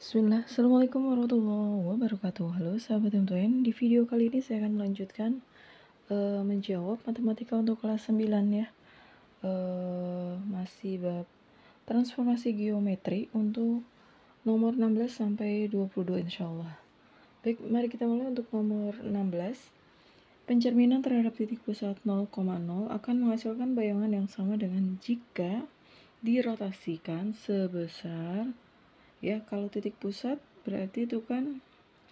Bismillah, Assalamualaikum warahmatullahi wabarakatuh. Halo sahabat teman-teman, di video kali ini saya akan melanjutkan menjawab matematika untuk kelas 9 ya. Masih bab transformasi geometri untuk nomor 16 sampai 22 insyaallah. Baik, mari kita mulai untuk nomor 16. Pencerminan terhadap titik pusat 0,0 akan menghasilkan bayangan yang sama dengan jika dirotasikan sebesar, ya, kalau titik pusat berarti itu kan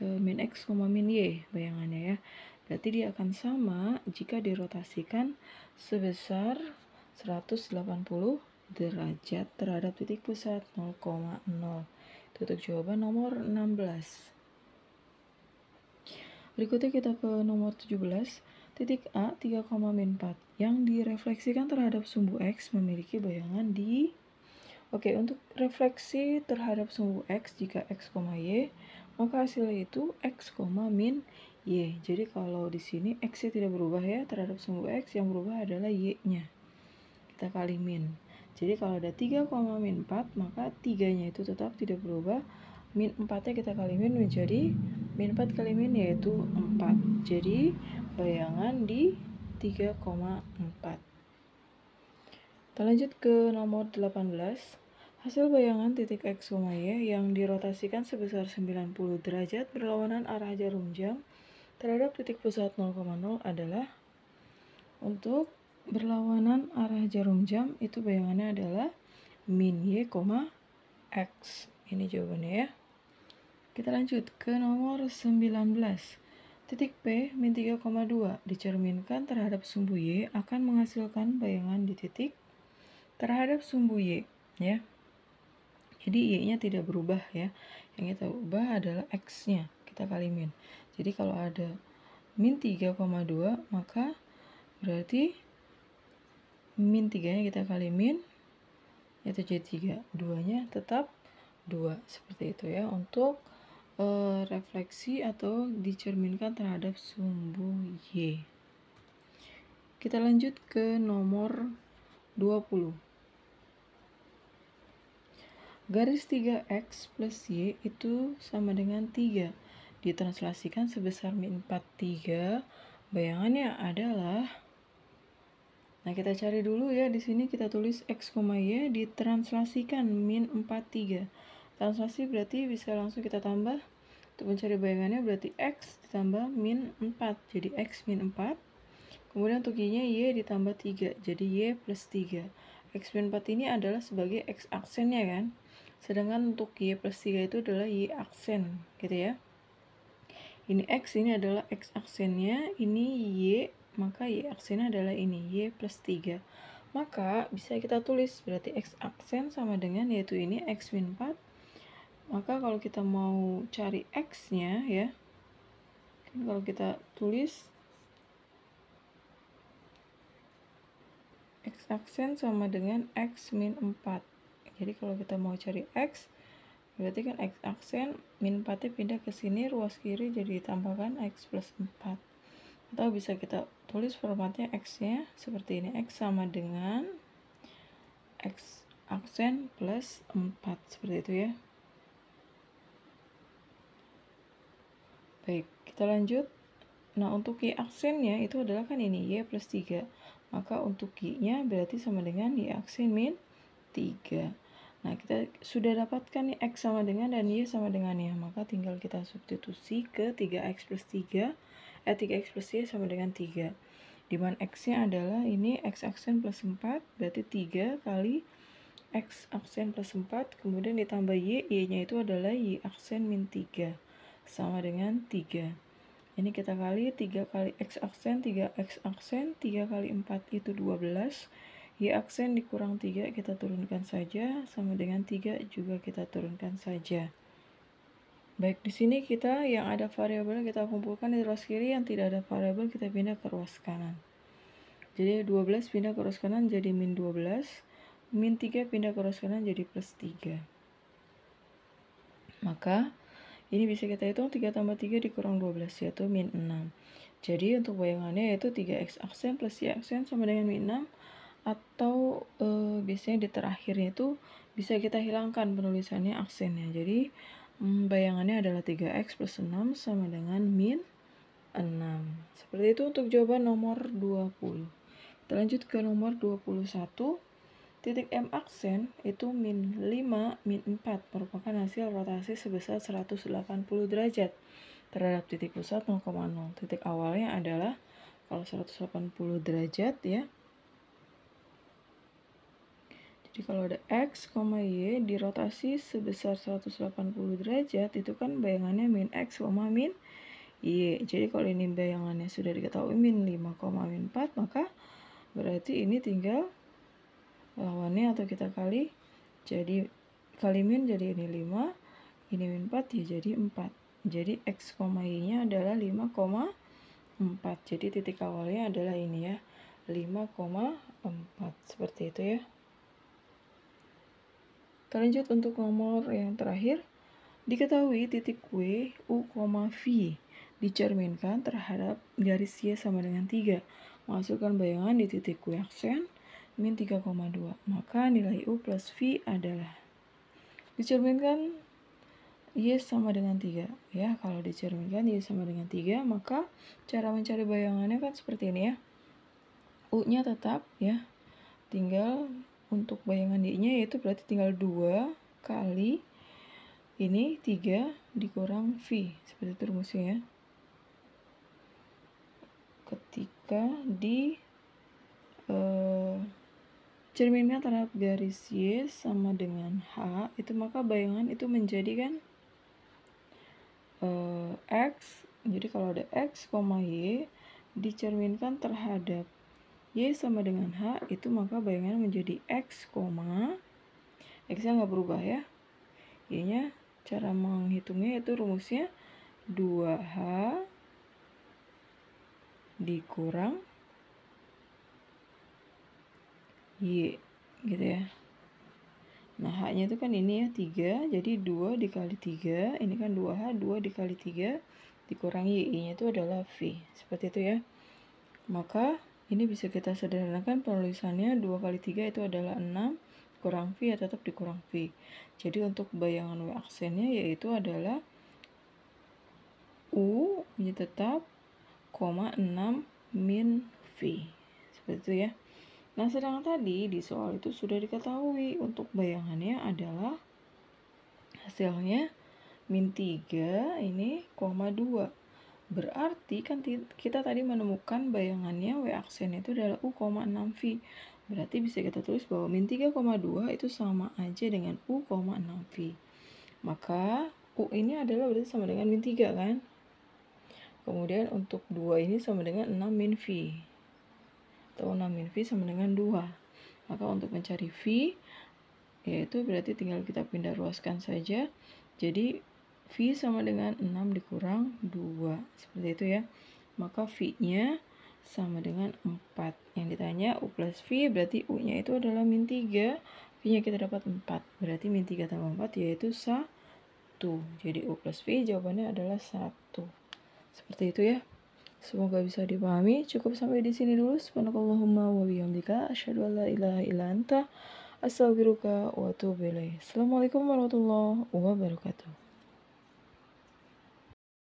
min X, min Y bayangannya ya. Berarti dia akan sama jika dirotasikan sebesar 180 derajat terhadap titik pusat 0,0. Itu untuk jawaban nomor 16. Berikutnya kita ke nomor 17. Titik A 3,4 yang direfleksikan terhadap sumbu X memiliki bayangan di. Oke, untuk refleksi terhadap sumbu X jika X, Y, maka hasilnya itu X, min Y. Jadi kalau di sini X-nya tidak berubah ya terhadap sumbu X, yang berubah adalah Y-nya. Kita kali min. Jadi kalau ada 3,4 maka 3-nya itu tetap tidak berubah. Min 4-nya kita kali min menjadi min 4 kali min yaitu 4. Jadi bayangan di 3,4. Kita lanjut ke nomor 18. Hasil bayangan titik X, Y yang dirotasikan sebesar 90 derajat berlawanan arah jarum jam terhadap titik pusat 0,0 adalah. Untuk berlawanan arah jarum jam itu bayangannya adalah min Y, X. Ini jawabannya ya. Kita lanjut ke nomor 19. Titik P min 3,2 dicerminkan terhadap sumbu Y akan menghasilkan bayangan di titik terhadap sumbu Y ya. Jadi Y-nya tidak berubah ya. Yang kita ubah adalah X-nya. Kita kali min. Jadi kalau ada min 3,2 maka berarti min 3-nya kita kali min yaitu jadi 3. 2-nya tetap 2. Seperti itu ya untuk refleksi atau dicerminkan terhadap sumbu Y. Kita lanjut ke nomor 20. Garis 3X plus Y itu sama dengan 3. Ditranslasikan sebesar min 4, 3. Bayangannya adalah, nah kita cari dulu ya, di sini kita tulis X, Y ditranslasikan min 4, 3. Translasi berarti bisa langsung kita tambah. Untuk mencari bayangannya berarti X ditambah min 4. Jadi X min 4. Kemudian untuk Y-nya Y ditambah 3. Jadi Y plus 3. X min 4 ini adalah sebagai X aksennya kan. Sedangkan untuk Y plus 3 itu adalah Y aksen gitu ya. Ini X, ini adalah X aksennya, ini Y, maka Y aksennya adalah ini, Y plus 3. Maka bisa kita tulis berarti X aksen sama dengan yaitu ini X min 4. Maka kalau kita mau cari X-nya ya, kan kalau kita tulis X aksen sama dengan X min 4. Jadi kalau kita mau cari X, berarti kan X aksen min 4-nya pindah ke sini, ruas kiri jadi ditambahkan X plus 4. Atau bisa kita tulis formatnya X-nya seperti ini. X sama dengan X aksen plus 4. Seperti itu ya. Baik, kita lanjut. Nah, untuk Y aksennya itu adalah kan ini Y plus 3. Maka untuk Y-nya berarti sama dengan Y aksen min 3. Nah, kita sudah dapatkan nih X sama dengan dan Y sama dengannya. Maka tinggal kita substitusi ke 3X plus 3. 3X plus Y sama dengan 3. Dimana X-nya adalah ini X aksen plus 4. Berarti 3 kali X aksen plus 4. Kemudian ditambah Y. Y-nya itu adalah Y aksen min 3. Sama dengan 3. Ini kita kali 3 kali X aksen, 3X aksen, 3 kali 4 itu 12. Y aksen dikurang 3 kita turunkan saja, sama dengan 3 juga kita turunkan saja. Baik, di sini kita yang ada variabel kita kumpulkan di ruas kiri, yang tidak ada variabel kita pindah ke ruas kanan. Jadi 12 pindah ke ruas kanan jadi min 12, min 3 pindah ke ruas kanan jadi plus 3. Maka ini bisa kita hitung 3 tambah 3 dikurang 12 yaitu min 6. Jadi untuk bayangannya yaitu 3X aksen plus Y aksen sama dengan min 6. Atau biasanya di terakhirnya itu bisa kita hilangkan penulisannya aksennya. Jadi Bayangannya adalah 3x plus 6 sama dengan min 6. Seperti itu untuk jawaban nomor 20. Kita lanjut ke nomor 21. Titik M aksen itu min 5, min 4 merupakan hasil rotasi sebesar 180 derajat terhadap titik pusat 0,0. Titik awalnya adalah kalau 180 derajat ya. Jadi kalau ada X, Y dirotasi sebesar 180 derajat, itu kan bayangannya min X, min Y. Jadi kalau ini bayangannya sudah diketahui min 5, min 4, maka berarti ini tinggal lawannya atau kita kali. Jadi kali min jadi ini 5, ini min 4 ya jadi 4. Jadi X, Y-nya adalah 5,4. Jadi titik awalnya adalah ini ya, 5,4. Seperti itu ya. Kita lanjut untuk nomor yang terakhir. Diketahui titik W, U, V dicerminkan terhadap garis Y sama dengan 3. Menghasilkan bayangan di titik W aksen min 3,2. Maka nilai U plus V adalah, dicerminkan Y sama dengan 3. Ya, kalau dicerminkan Y sama dengan 3, maka cara mencari bayangannya kan seperti ini ya. U-nya tetap ya. Tinggal untuk bayangan Y-nya yaitu berarti tinggal 2 kali ini 3 dikurang V. Seperti itu rumusnya ya. Ketika di cerminkan terhadap garis Y sama dengan H, itu maka bayangan itu menjadi kan X. Jadi kalau ada X, Y dicerminkan terhadap Y sama dengan H, itu maka bayangan menjadi X, X-nya nggak berubah ya. Y-nya cara menghitungnya itu rumusnya 2H dikurang Y gitu ya. Nah H-nya itu kan ini ya 3, jadi 2 dikali 3, ini kan 2H, 2 dikali 3 dikurang Y-nya itu adalah V. Seperti itu ya. Maka ini bisa kita sederhanakan penulisannya 2 kali 3 itu adalah 6, kurang V ya tetap dikurang V. Jadi untuk bayangan W aksennya yaitu adalah U ini tetap, 6 min V. Seperti itu ya. Nah sedangkan tadi di soal itu sudah diketahui untuk bayangannya adalah hasilnya min 3 ini, 2. Berarti kan kita tadi menemukan bayangannya W aksen itu adalah U, 6V. Berarti bisa kita tulis bahwa min 3,2 itu sama aja dengan U, 6V. Maka U ini adalah berarti sama dengan min 3 kan. Kemudian untuk 2 ini sama dengan 6 min V. Atau 6 min V sama dengan 2. Maka untuk mencari V, yaitu berarti tinggal kita pindah ruaskan saja. Jadi V sama dengan 6 dikurang 2. Seperti itu ya. Maka V-nya sama dengan 4. Yang ditanya U plus V, berarti U-nya itu adalah min 3. V-nya kita dapat 4. Berarti min 3 tambah 4 yaitu 1. Jadi U plus V jawabannya adalah 1. Seperti itu ya. Semoga bisa dipahami. Cukup sampai di sini dulu. Subhanakallahumma wa bihamdika asyhadu an la ilaha illa anta astaghfiruka wa atubu ilaik. Assalamualaikum warahmatullahi wabarakatuh.